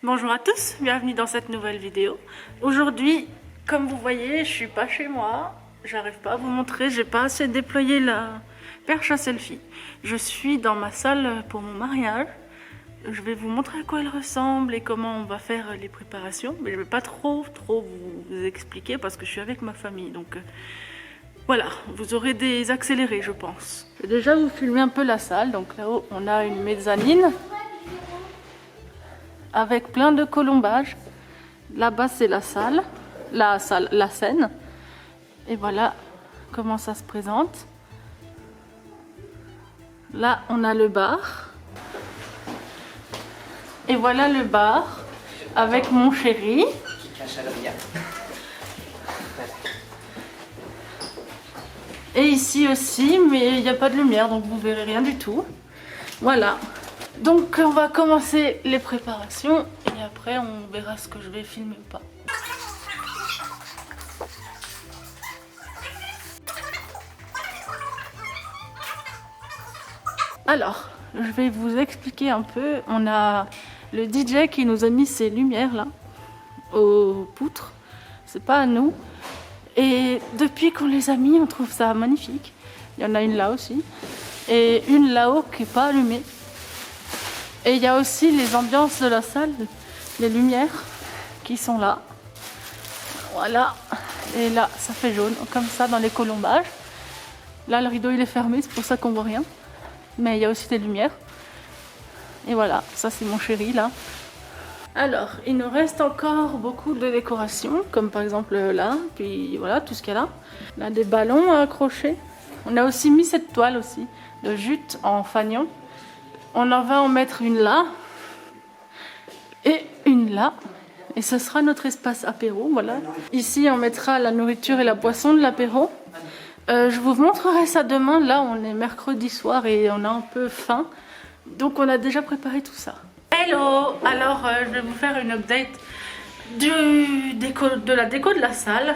Bonjour à tous, bienvenue dans cette nouvelle vidéo. Aujourd'hui, comme vous voyez, je suis pas chez moi. J'arrive pas à vous montrer, j'ai pas assez déployé la perche à selfie. Je suis dans ma salle pour mon mariage. Je vais vous montrer à quoi elle ressemble et comment on va faire les préparations. Mais je vais pas trop vous expliquer parce que je suis avec ma famille. Donc voilà, vous aurez des accélérés, je pense. Je vais déjà vous filmer un peu la salle. Donc là-haut, on a une mezzanine avec plein de colombages. Là-bas, c'est la scène. Et voilà comment ça se présente. Là, on a le bar. Et voilà le bar avec mon chéri. Qui cache à l'œil. Et ici aussi, mais il n'y a pas de lumière, donc vous verrez rien du tout. Voilà. Donc on va commencer les préparations et après on verra ce que je vais filmer ou pas. Alors, je vais vous expliquer un peu. On a le DJ qui nous a mis ces lumières là, aux poutres. C'est pas à nous. Et depuis qu'on les a mis, on trouve ça magnifique. Il y en a une là aussi. Et une là-haut qui n'est pas allumée. Et il y a aussi les ambiances de la salle, les lumières qui sont là. Voilà. Et là, ça fait jaune, comme ça dans les colombages. Là, le rideau il est fermé, c'est pour ça qu'on voit rien. Mais il y a aussi des lumières. Et voilà, ça c'est mon chéri là. Alors, il nous reste encore beaucoup de décorations, comme par exemple là, puis voilà, tout ce qu'il y a là. On a des ballons à accrocher. On a aussi mis cette toile aussi, de jute en fanion. On en va en mettre une là, et une là. Et ce sera notre espace apéro, voilà. Ici, on mettra la nourriture et la boisson de l'apéro. Je vous montrerai ça demain. Là, on est mercredi soir et on a un peu faim. Donc, on a déjà préparé tout ça. Hello! Alors, je vais vous faire une update de la déco de la salle.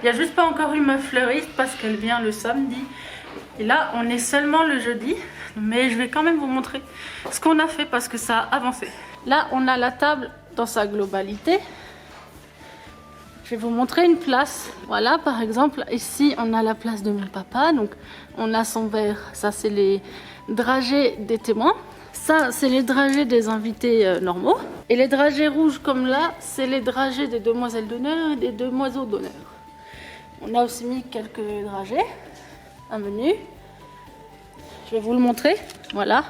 Il n'y a juste pas encore eu ma fleuriste parce qu'elle vient le samedi. Et là, on est seulement le jeudi. Mais je vais quand même vous montrer ce qu'on a fait parce que ça a avancé. Là, on a la table dans sa globalité. Je vais vous montrer une place. Voilà, par exemple, ici, on a la place de mon papa. Donc, on a son verre. Ça, c'est les dragées des témoins. Ça, c'est les dragées des invités normaux. Et les dragées rouges comme là, c'est les dragées des demoiselles d'honneur et des demoisaux d'honneur. On a aussi mis quelques dragées. Un menu. Je vais vous le montrer. Voilà.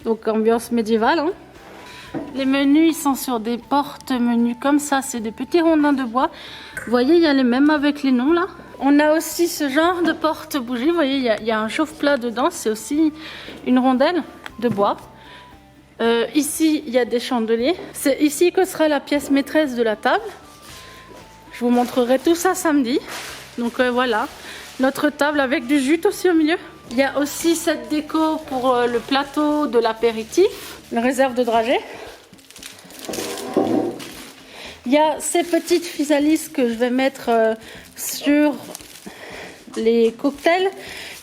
Donc, ambiance médiévale. Hein. Les menus, ils sont sur des porte-menus comme ça. C'est des petits rondins de bois. Vous voyez, il y a les mêmes avec les noms là. On a aussi ce genre de porte-bougie. Vous voyez, il y a un chauffe-plat dedans. C'est aussi une rondelle de bois. Ici, il y a des chandeliers. C'est ici que sera la pièce maîtresse de la table. Je vous montrerai tout ça samedi. Donc voilà, notre table avec du jute aussi au milieu. Il y a aussi cette déco pour le plateau de l'apéritif, une réserve de dragées. Il y a ces petites physalis que je vais mettre sur les cocktails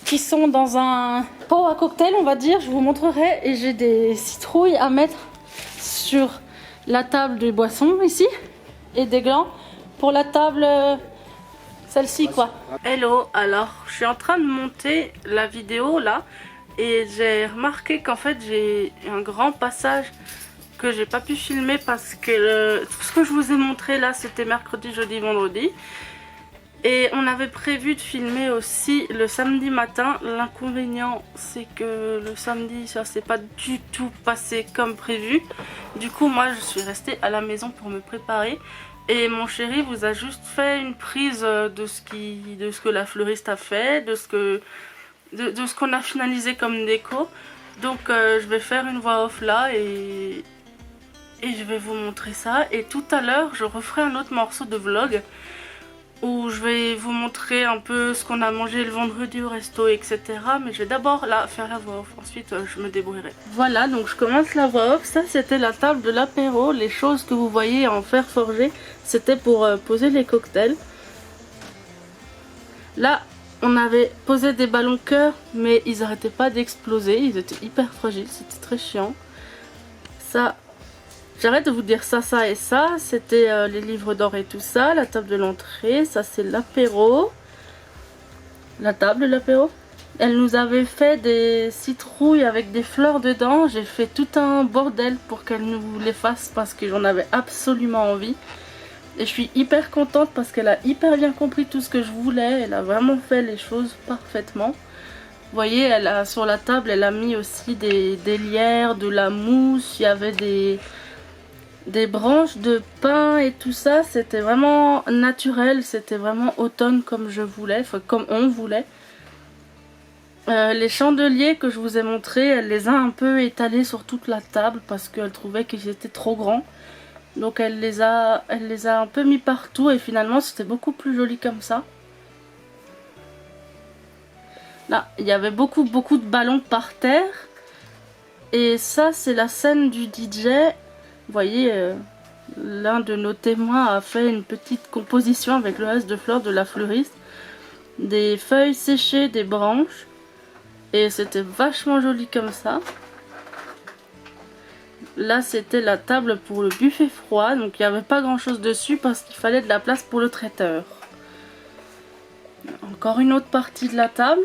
qui sont dans un pot à cocktail, on va dire. Je vous montrerai. Et j'ai des citrouilles à mettre sur la table de boissons ici et des glands pour la table celle-ci quoi. Hello, alors je suis en train de monter la vidéo là et j'ai remarqué qu'en fait j'ai un grand passage que j'ai pas pu filmer parce que tout ce que je vous ai montré là c'était mercredi, jeudi, vendredi. Et on avait prévu de filmer aussi le samedi matin. L'inconvénient, c'est que le samedi, ça s'est pas du tout passé comme prévu. Du coup, moi, je suis restée à la maison pour me préparer. Et mon chéri vous a juste fait une prise de ce que la fleuriste a fait, de ce qu'on a finalisé comme déco. Donc, je vais faire une voix off là et je vais vous montrer ça. Et tout à l'heure, je referai un autre morceau de vlog où je vais vous montrer un peu ce qu'on a mangé le vendredi au resto, etc. Mais je vais d'abord là faire la voix off, ensuite je me débrouillerai. Voilà, donc je commence la voix off. Ça c'était la table de l'apéro. Les choses que vous voyez en fer forgé, c'était pour poser les cocktails. Là, on avait posé des ballons cœur, mais ils n'arrêtaient pas d'exploser. Ils étaient hyper fragiles, c'était très chiant. Ça, J'arrête de vous dire ça, ça et ça. C'était les livres d'or et tout ça, la table de l'entrée, ça c'est l'apéro. La table de l'apéro. Elle nous avait fait des citrouilles avec des fleurs dedans. J'ai fait tout un bordel pour qu'elle nous les fasse parce que j'en avais absolument envie. Et je suis hyper contente parce qu'elle a hyper bien compris tout ce que je voulais. Elle a vraiment fait les choses parfaitement. Vous voyez, elle a, sur la table, elle a mis aussi des lierres, de la mousse. Il y avait des branches de pin et tout ça. C'était vraiment naturel. C'était vraiment automne comme je voulais, enfin comme on voulait. Les chandeliers que je vous ai montrés, elle les a un peu étalés sur toute la table parce qu'elle trouvait qu'ils étaient trop grands. Donc elle les a un peu mis partout et finalement c'était beaucoup plus joli comme ça. Là, il y avait beaucoup de ballons par terre. Et ça c'est la scène du DJ. Vous voyez, l'un de nos témoins a fait une petite composition avec le reste de fleurs de la fleuriste. Des feuilles séchées, des branches. Et c'était vachement joli comme ça. Là c'était la table pour le buffet froid. Donc il n'y avait pas grand chose dessus parce qu'il fallait de la place pour le traiteur. Encore une autre partie de la table.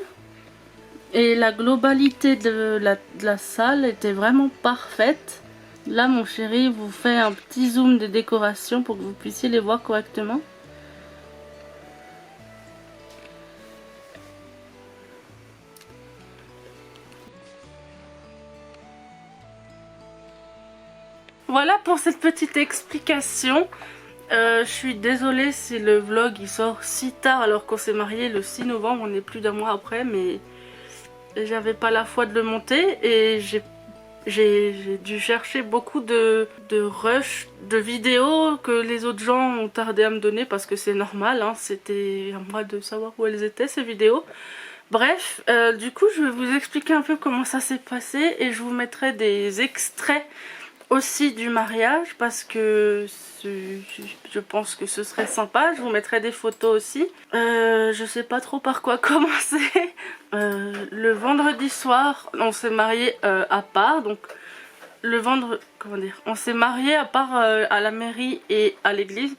Et la globalité de la salle était vraiment parfaite. Là mon chéri vous fait un petit zoom des décorations pour que vous puissiez les voir correctement. Voilà pour cette petite explication. Je suis désolée si le vlog il sort si tard alors qu'on s'est marié le 6 novembre, on est plus d'un mois après, mais j'avais pas la foi de le monter et j'ai dû chercher beaucoup de rush, de vidéos que les autres gens ont tardé à me donner parce que c'est normal, hein, c'était à moi de savoir où elles étaient ces vidéos. Bref, du coup je vais vous expliquer un peu comment ça s'est passé et je vous mettrai des extraits aussi du mariage parce que je pense que ce serait sympa. Je vous mettrai des photos aussi. Je sais pas trop par quoi commencer. Le vendredi soir on s'est marié à part, donc le vendredi, comment dire, on s'est marié à part à la mairie et à l'église,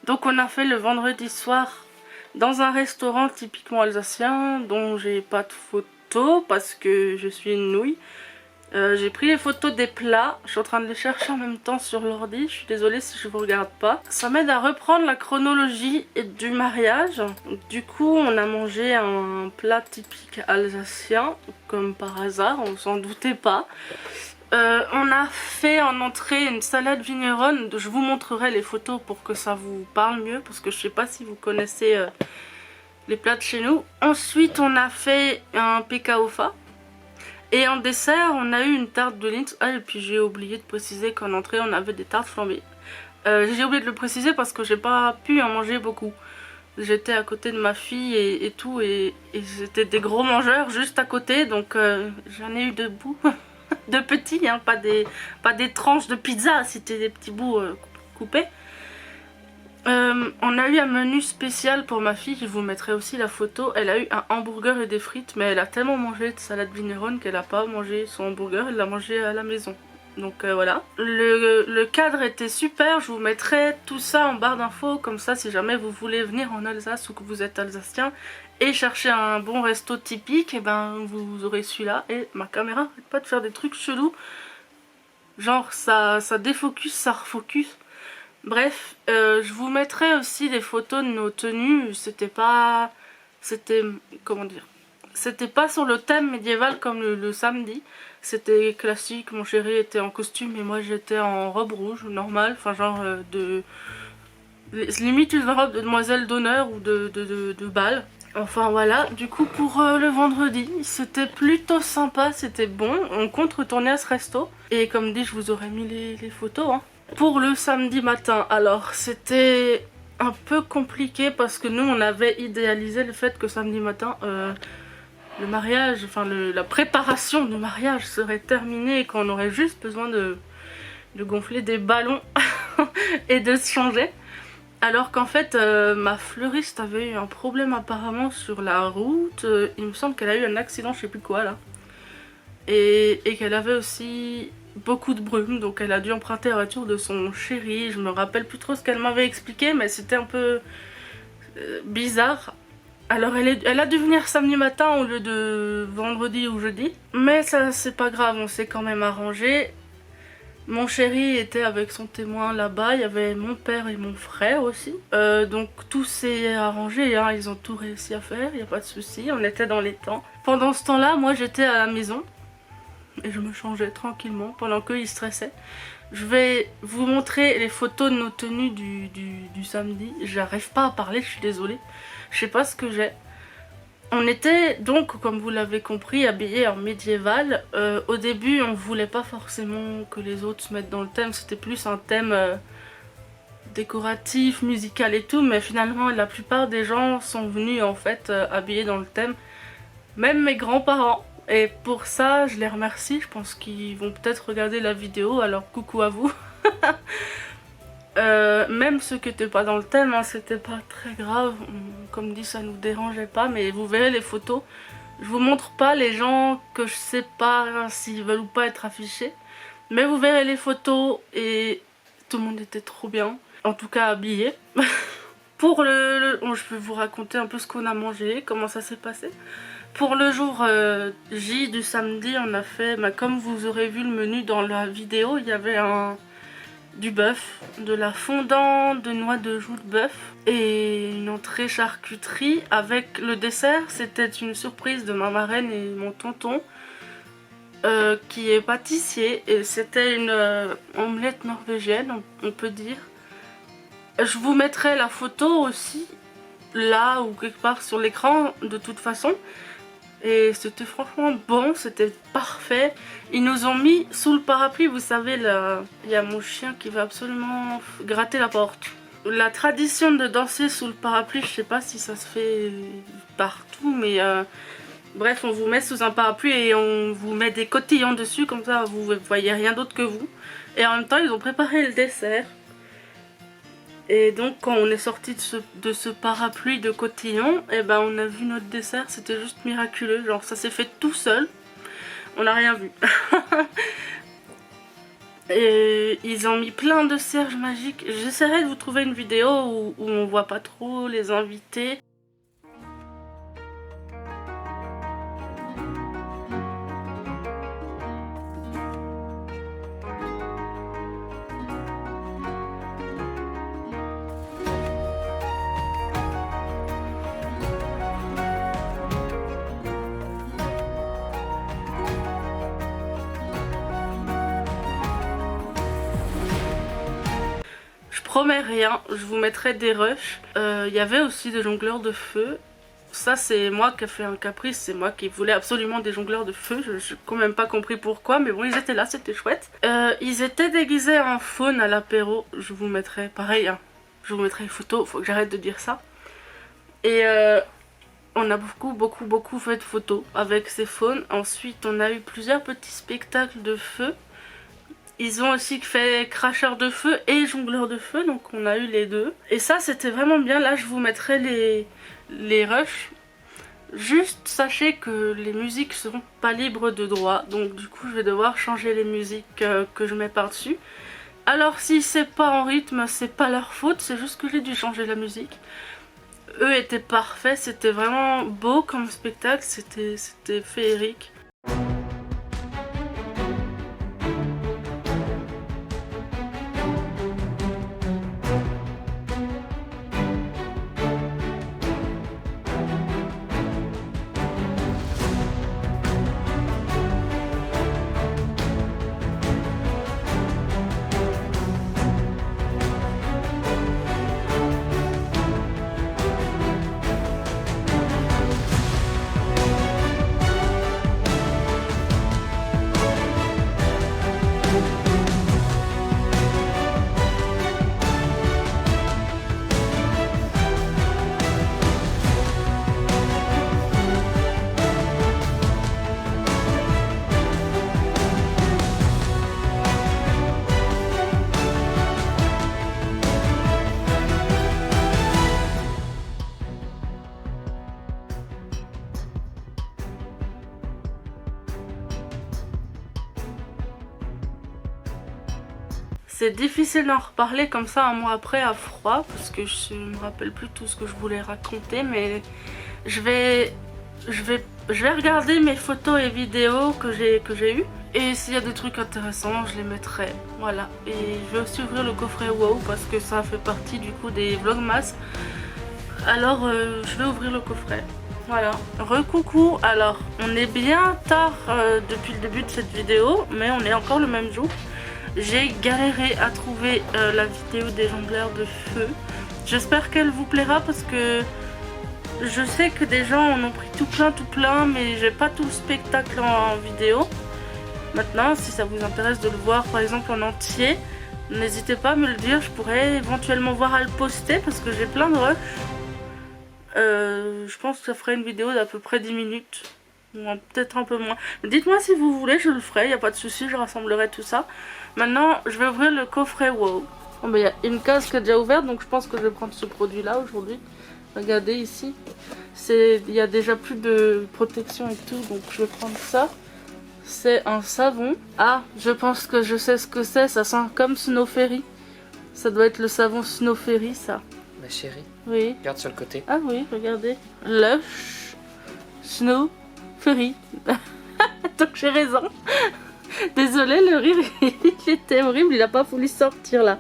donc on a fait le vendredi soir dans un restaurant typiquement alsacien dont j'ai pas de photos parce que je suis une nouille. J'ai pris les photos des plats, je suis en train de les chercher en même temps sur l'ordi, je suis désolée si je vous regarde pas. Ça m'aide à reprendre la chronologie du mariage. Donc, du coup on a mangé un plat typique alsacien, comme par hasard, on s'en doutait pas. On a fait en entrée une salade vigneronne, je vous montrerai les photos pour que ça vous parle mieux, parce que je sais pas si vous connaissez les plats de chez nous. Ensuite on a fait un pekaofa. Et en dessert, on a eu une tarte de Lindt. Ah, et puis j'ai oublié de préciser qu'en entrée, on avait des tartes flambées. J'ai oublié de le préciser parce que j'ai pas pu en manger beaucoup. J'étais à côté de ma fille et tout, et c'était des gros mangeurs juste à côté, donc j'en ai eu de bouts, de petits, hein, pas des tranches de pizza, c'était des petits bouts coupés. On a eu un menu spécial pour ma fille, je vous mettrai aussi la photo. Elle a eu un hamburger et des frites, mais elle a tellement mangé de salade vigneronne qu'elle n'a pas mangé son hamburger, elle l'a mangé à la maison. Donc voilà. Le cadre était super, je vous mettrai tout ça en barre d'infos, comme ça si jamais vous voulez venir en Alsace ou que vous êtes alsacien et chercher un bon resto typique, et ben vous aurez celui-là. Et ma caméra arrête pas de faire des trucs chelous, genre ça défocus, ça refocus. Bref, je vous mettrai aussi des photos de nos tenues. Comment dire, c'était pas sur le thème médiéval comme le samedi. C'était classique, mon chéri était en costume et moi j'étais en robe rouge, normale. Enfin genre limite une robe de demoiselle d'honneur ou de bal. Enfin voilà, du coup pour le vendredi, c'était plutôt sympa, c'était bon. On compte retourner à ce resto. Et comme dit, je vous aurais mis les photos, hein. Pour le samedi matin, alors c'était un peu compliqué parce que nous on avait idéalisé le fait que samedi matin le mariage, enfin la préparation du mariage serait terminée et qu'on aurait juste besoin de gonfler des ballons et de se changer. Alors qu'en fait ma fleuriste avait eu un problème apparemment sur la route, il me semble qu'elle a eu un accident, je sais plus quoi là. Et qu'elle avait aussi beaucoup de brume, donc elle a dû emprunter la voiture de son chéri. Je me rappelle plus trop ce qu'elle m'avait expliqué, mais c'était un peu bizarre. Alors elle a dû venir samedi matin au lieu de vendredi ou jeudi, mais ça c'est pas grave, on s'est quand même arrangé. Mon chéri était avec son témoin là-bas, il y avait mon père et mon frère aussi. Donc tout s'est arrangé, hein, ils ont tout réussi à faire, il n'y a pas de souci, on était dans les temps. Pendant ce temps-là, moi j'étais à la maison et je me changeais tranquillement pendant qu'ils stressaient. Je vais vous montrer les photos de nos tenues du samedi. J'arrive pas à parler, je suis désolée. Je sais pas ce que j'ai. On était donc, comme vous l'avez compris, habillés en médiéval. Au début, on voulait pas forcément que les autres se mettent dans le thème. C'était plus un thème décoratif, musical et tout. Mais finalement, la plupart des gens sont venus en fait habillés dans le thème. Même mes grands-parents. Et pour ça, je les remercie. Je pense qu'ils vont peut-être regarder la vidéo. Alors coucou à vous. Même ceux qui n'étaient pas dans le thème, hein, c'était pas très grave, comme dit ça nous dérangeait pas, mais vous verrez les photos. Je vous montre pas les gens que je sais pas s'ils veulent ou pas être affichés, mais vous verrez les photos et tout le monde était trop bien, en tout cas habillé. Pour je vais vous raconter un peu ce qu'on a mangé, comment ça s'est passé. Pour le jour J du samedi, on a fait, comme vous aurez vu le menu dans la vidéo, il y avait du bœuf, de la fondant de noix de joue de bœuf et une entrée charcuterie. Avec le dessert, c'était une surprise de ma marraine et mon tonton qui est pâtissier, et c'était une omelette norvégienne, on peut dire. Je vous mettrai la photo aussi là ou quelque part sur l'écran de toute façon. Et c'était franchement bon, c'était parfait. Ils nous ont mis sous le parapluie, vous savez, il y a mon chien qui veut absolument gratter la porte. La tradition de danser sous le parapluie, je sais pas si ça se fait partout, mais bref, on vous met sous un parapluie et on vous met des cotillons dessus, comme ça vous voyez rien d'autre que vous. Et en même temps, ils ont préparé le dessert. Et donc quand on est sorti de ce parapluie de cotillon, et ben on a vu notre dessert, c'était juste miraculeux, genre ça s'est fait tout seul, on n'a rien vu. Et ils ont mis plein de cierges magiques. J'essaierai de vous trouver une vidéo où on voit pas trop les invités. Je promets rien, je vous mettrai des rushs. Il y avait aussi des jongleurs de feu. Ça c'est moi qui ai fait un caprice, c'est moi qui voulais absolument des jongleurs de feu. Je n'ai quand même pas compris pourquoi, mais bon ils étaient là, c'était chouette. Ils étaient déguisés en faune à l'apéro. Je vous mettrai, pareil, hein, je vous mettrai une photo, faut que j'arrête de dire ça. Et on a beaucoup fait de photos avec ces faunes. Ensuite on a eu plusieurs petits spectacles de feu. Ils ont aussi fait cracheur de feu et jongleur de feu, donc on a eu les deux. Et ça c'était vraiment bien, là je vous mettrai les rushs. Juste sachez que les musiques seront pas libres de droit, donc du coup je vais devoir changer les musiques que je mets par dessus. Alors si c'est pas en rythme, c'est pas leur faute, c'est juste que j'ai dû changer la musique. Eux étaient parfaits, c'était vraiment beau comme spectacle, c'était féerique. c'est difficile d'en reparler comme ça un mois après à froid parce que je me rappelle plus tout ce que je voulais raconter, mais je vais regarder mes photos et vidéos que j'ai eues et s'il y a des trucs intéressants je les mettrai, voilà. Et je vais aussi ouvrir le coffret WoW parce que ça fait partie du coup des vlogmas, alors je vais ouvrir le coffret. Voilà, recoucou. Alors on est bien tard depuis le début de cette vidéo, mais on est encore le même jour. J'ai galéré à trouver la vidéo des jongleurs de feu. J'espère qu'elle vous plaira parce que je sais que des gens en ont pris tout plein, mais j'ai pas tout le spectacle en vidéo. Maintenant, si ça vous intéresse de le voir par exemple en entier, n'hésitez pas à me le dire, je pourrais éventuellement voir à le poster parce que j'ai plein de rushs. Je pense que ça ferait une vidéo d'à peu près 10 minutes, ou peut-être un peu moins. Dites-moi si vous voulez, je le ferai, y a pas de souci, je rassemblerai tout ça. Maintenant, je vais ouvrir le coffret WoW. Bon, bah, y a une case qui est déjà ouverte, donc je pense que je vais prendre ce produit-là aujourd'hui. Regardez ici, il y a déjà plus de protection et tout, donc je vais prendre ça. C'est un savon. Ah, je pense que je sais ce que c'est, ça sent comme Snow Fairy. Ça doit être le savon Snow Fairy, ça. Ma chérie, oui. regarde sur le côté. Ah oui, regardez. Lush Snow Fairy. Donc j'ai raison. Désolée, le rire il était horrible, il a pas voulu sortir là.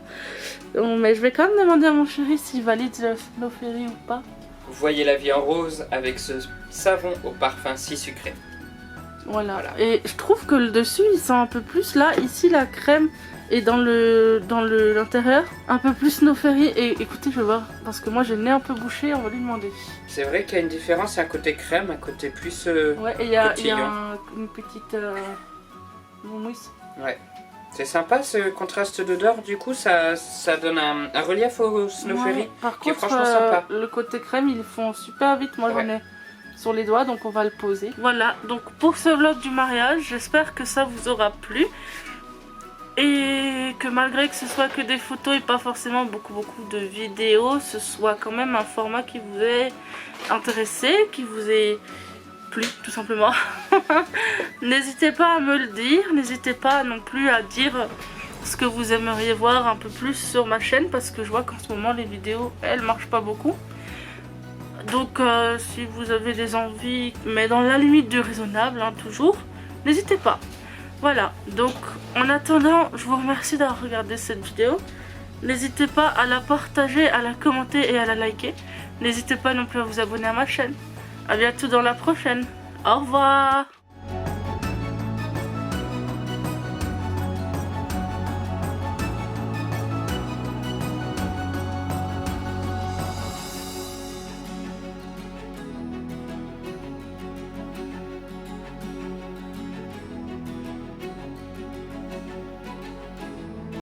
Bon, mais je vais quand même demander à mon chéri s'il valide le Snow Fairy ou pas. Vous voyez la vie en rose avec ce savon au parfum si sucré. Voilà. Et je trouve que le dessus il sent un peu plus là, ici la crème est dans l'intérieur, un peu plus Snow Fairy. Et écoutez, je vais voir, parce que moi j'ai le nez un peu bouché, on va lui demander. C'est vrai qu'il y a une différence, un côté crème, un côté plus ouais, et il y a cotillon. une petite mousse. Ouais. C'est sympa ce contraste d'odeur, du coup ça donne un relief au Snow Fairy par qui est contre, franchement sympa. le côté crème ils font super vite, moi ouais. j'en ai sur les doigts donc on va le poser. Voilà, donc pour ce vlog du mariage, j'espère que ça vous aura plu. Et que malgré que ce soit que des photos et pas forcément beaucoup de vidéos, ce soit quand même un format qui vous ait intéressé, qui vous ait plu tout simplement. N'hésitez pas à me le dire, n'hésitez pas non plus à dire ce que vous aimeriez voir un peu plus sur ma chaîne parce que je vois qu'en ce moment les vidéos elles marchent pas beaucoup. Donc si vous avez des envies, mais dans la limite du raisonnable hein, toujours, n'hésitez pas. Voilà, donc en attendant, je vous remercie d'avoir regardé cette vidéo. N'hésitez pas à la partager, à la commenter et à la liker. N'hésitez pas non plus à vous abonner à ma chaine. A bientôt dans la prochaine. Au revoir.